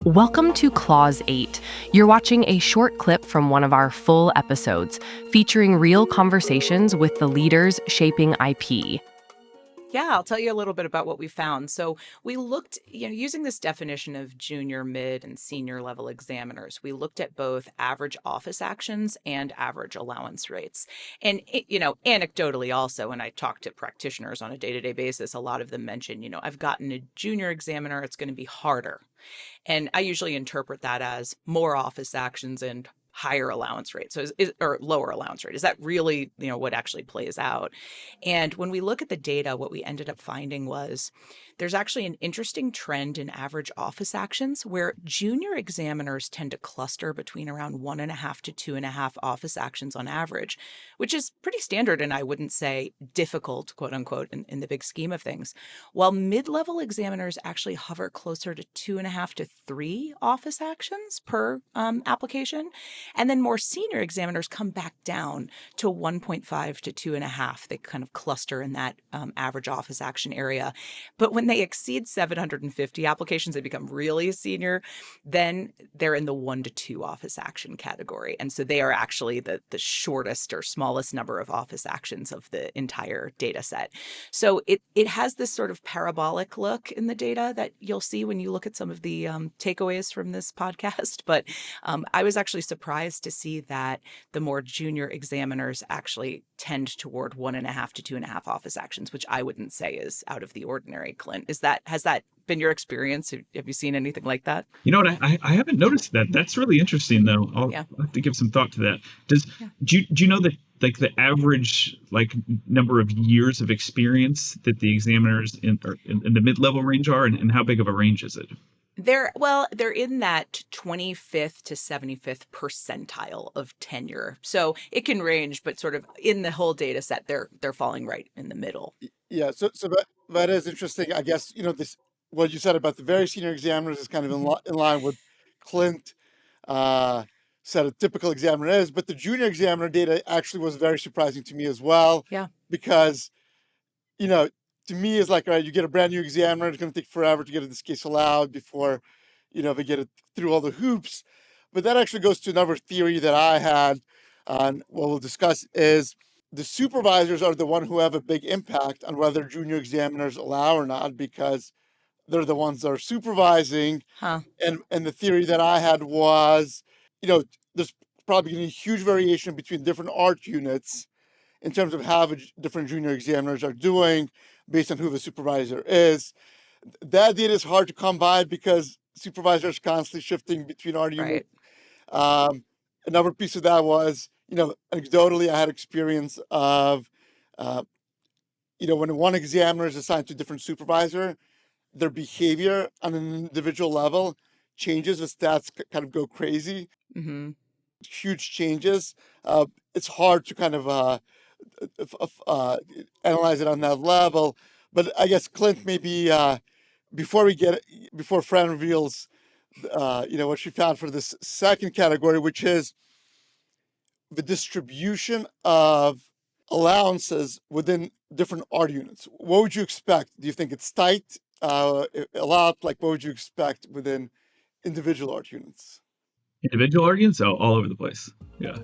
Welcome to Clause 8. You're watching a short clip from one of our full episodes, featuring real conversations with the leaders shaping IP. Yeah, I'll tell you a little bit about what we found. So we looked, using this definition of junior, mid, and senior level examiners, we looked at both average office actions and average allowance rates. And, anecdotally also, when I talk to practitioners on a day-to-day basis, a lot of them mention, I've gotten a junior examiner, it's going to be harder. And I usually interpret that as more office actions and higher allowance rate. So or lower allowance rate. Is that really, what actually plays out? And when we look at the data, what we ended up finding was there's actually an interesting trend in average office actions where junior examiners tend to cluster between around 1.5 to 2.5 office actions on average, which is pretty standard. And I wouldn't say difficult, quote unquote, in the big scheme of things. While mid-level examiners actually hover closer to 2.5 to 3 office actions per application. And then more senior examiners come back down to 1.5 to 2.5. They kind of cluster in that average office action area. But when they exceed 750 applications, they become really senior. Then they're in the 1 to 2 office action category. And so they are actually the shortest or smallest number of office actions of the entire data set. So it has this sort of parabolic look in the data that you'll see when you look at some of the takeaways from this podcast. But I was actually surprised to see that the more junior examiners actually tend toward 1.5 to 2.5 office actions, which I wouldn't say is out of the ordinary. Clint, has that been your experience? Have you seen anything like that? You know what? I haven't noticed that. That's really interesting, though. I'll have to give some thought to that. Do you know that the average number of years of experience that the examiners in the mid-level range are, and how big of a range is it? They're in that 25th to 75th percentile of tenure. So it can range, but sort of in the whole data set, they're falling right in the middle. Yeah, so that is interesting. I guess, this what you said about the very senior examiners is kind of in line with Clint said a typical examiner is, but the junior examiner data actually was very surprising to me as well. Yeah. Because, to me it's like, all right, you get a brand new examiner, it's going to take forever to get this case allowed before, they get it through all the hoops. But that actually goes to another theory that I had on what we'll discuss is the supervisors are the one who have a big impact on whether junior examiners allow or not, because they're the ones that are supervising. Huh. And the theory that I had was, there's probably going to be huge variation between different art units in terms of how different junior examiners are doing based on who the supervisor is. That data is hard to come by because supervisors are constantly shifting between art units. Right. Another piece of that was, anecdotally, I had experience of, when one examiner is assigned to a different supervisor, their behavior on an individual level changes. The stats kind of go crazy. Mm-hmm. Huge changes. It's hard to kind of analyze it on that level. But I guess Clint, maybe before Fran reveals, what she found for this second category, which is the distribution of allowances within different art units. What would you expect? Do you think it's tight? A lot? What would you expect within individual art units? Individual arguments all over the place. Yeah.